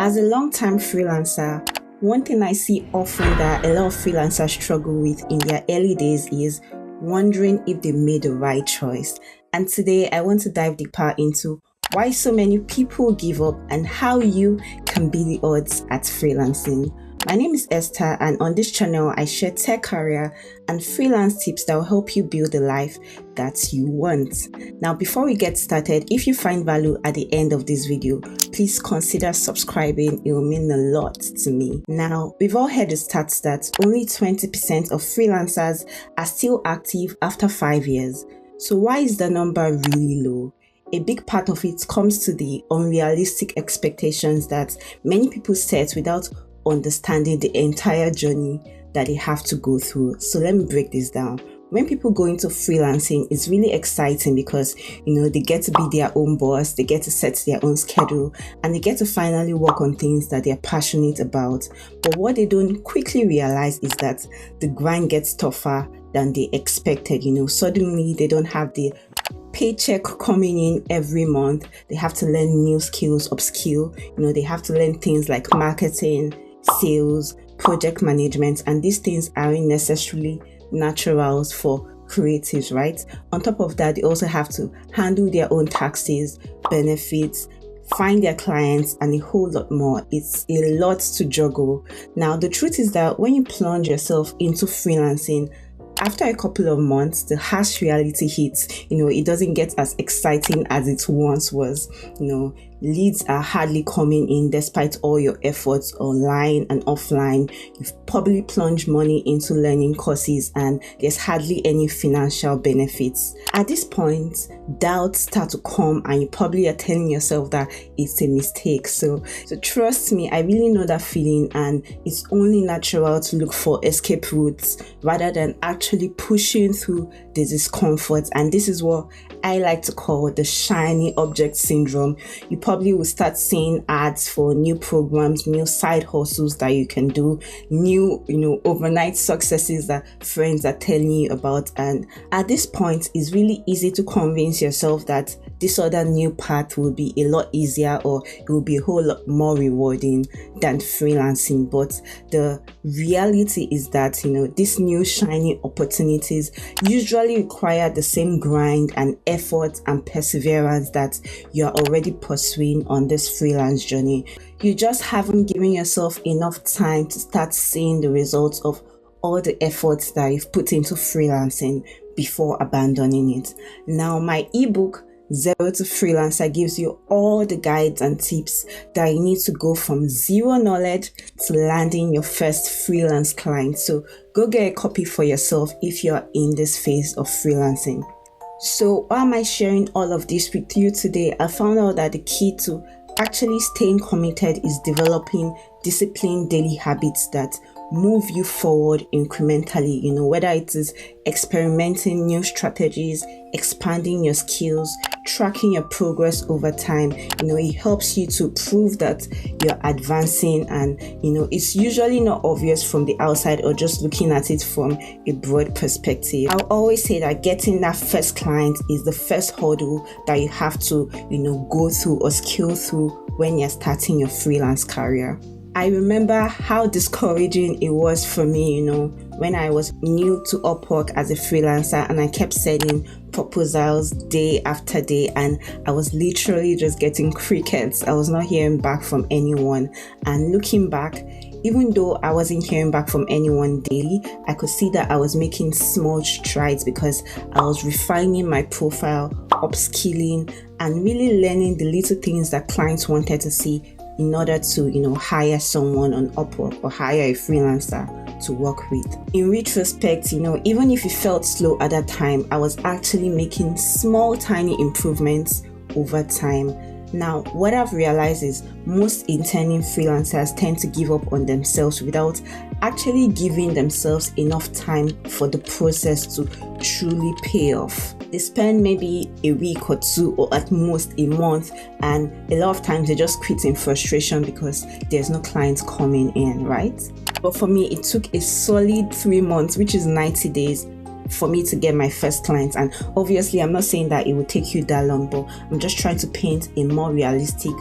As a long-time freelancer, one thing I see often that a lot of freelancers struggle with in their early days is wondering if they made the right choice. And today I want to dive deeper into why so many people give up and how you can beat the odds at freelancing. My name is Esther, and on this channel I share tech career and freelance tips that will help you build the life that you want. Now, before we get started, if you find value at the end of this video, please consider subscribing. It will mean a lot to me. Now, we've all heard the stats that only 20% of freelancers are still active after 5 years. So why is the number really low? A big part of it comes to the unrealistic expectations that many people set without understanding the entire journey that they have to go through. So let me break this down. When people go into freelancing, it's really exciting because, they get to be their own boss, they get to set their own schedule, and they get to finally work on things that they're passionate about. But what they don't quickly realize is that the grind gets tougher than they expected. Suddenly they don't have the paycheck coming in every month. They have to learn new skills, upskill. They have to learn things like marketing, sales, project management, and these things aren't necessarily naturals for creatives, right? On top of that, they also have to handle their own taxes, benefits, find their clients, and a whole lot more. It's a lot to juggle. Now, the truth is that when you plunge yourself into freelancing, after a couple of months, the harsh reality hits. It doesn't get as exciting as it once was. Leads are hardly coming in despite all your efforts online and offline. You've probably plunged money into learning courses and there's hardly any financial benefits. At this point, doubts start to come and you probably are telling yourself that it's a mistake. So trust me, I really know that feeling, and it's only natural to look for escape routes rather than actually pushing through the discomfort. And this is what I like to call the shiny object syndrome. You probably will start seeing ads for new programs, new side hustles that you can do, new, overnight successes that friends are telling you about. And at this point, it's really easy to convince yourself that this other new path will be a lot easier or it will be a whole lot more rewarding than freelancing. But the reality is that, these new shiny opportunities usually require the same grind and effort and perseverance that you're already pursuing on this freelance journey. You just haven't given yourself enough time to start seeing the results of all the efforts that you've put into freelancing before abandoning it. Now, my ebook Zero to Freelancer gives you all the guides and tips that you need to go from zero knowledge to landing your first freelance client. So go get a copy for yourself if you're in this phase of freelancing. So why am I sharing all of this with you today? I found out that the key to actually staying committed is developing disciplined daily habits that move you forward incrementally, whether it is experimenting new strategies, expanding your skills, tracking your progress over time. It helps you to prove that you're advancing, and it's usually not obvious from the outside or just looking at it from a broad perspective. I'll always say that getting that first client is the first hurdle that you have to go through or scale through when you're starting your freelance career. I remember how discouraging it was for me, when I was new to Upwork as a freelancer and I kept sending proposals day after day and I was literally just getting crickets. I was not hearing back from anyone. And looking back, even though I wasn't hearing back from anyone daily, I could see that I was making small strides because I was refining my profile, upskilling, and really learning the little things that clients wanted to see in order to, hire someone on Upwork or hire a freelancer to work with. In retrospect, even if it felt slow at that time, I was actually making small, tiny improvements over time. Now, what I've realized is most intending freelancers tend to give up on themselves without actually giving themselves enough time for the process to truly pay off. They spend maybe a week or two or at most a month, and a lot of times they just quit in frustration because there's no clients coming in, right? But for me, it took a solid 3 months, which is 90 days, for me to get my first clients. And obviously I'm not saying that it will take you that long, but I'm just trying to paint a more realistic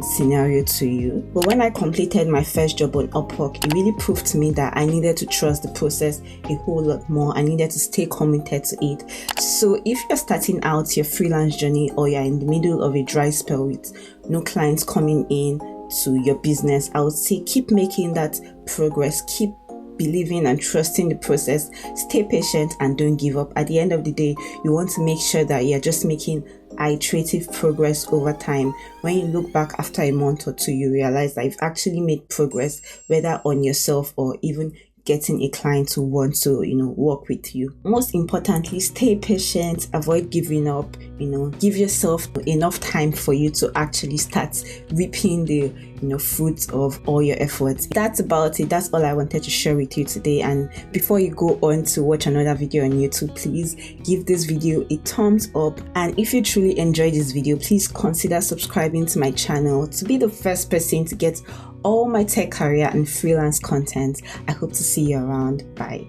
scenario to you. But when I completed my first job on Upwork, it really proved to me that I needed to trust the process a whole lot more. I needed to stay committed to it. So if you're starting out your freelance journey, or you're in the middle of a dry spell with no clients coming in to your business, I would say keep making that progress, keep believing and trusting the process, stay patient and don't give up. At the end of the day, you want to make sure that you're just making iterative progress over time. When you look back after a month or two, you realize that you've actually made progress, whether on yourself or even getting a client to want to, work with you. Most importantly, stay patient, avoid giving up, give yourself enough time for you to actually start reaping the, fruits of all your efforts. That's about it. That's all I wanted to share with you today. And before you go on to watch another video on YouTube, please give this video a thumbs up. And if you truly enjoyed this video, please consider subscribing to my channel to be the first person to get all my tech career and freelance content. I hope to see you around. Bye.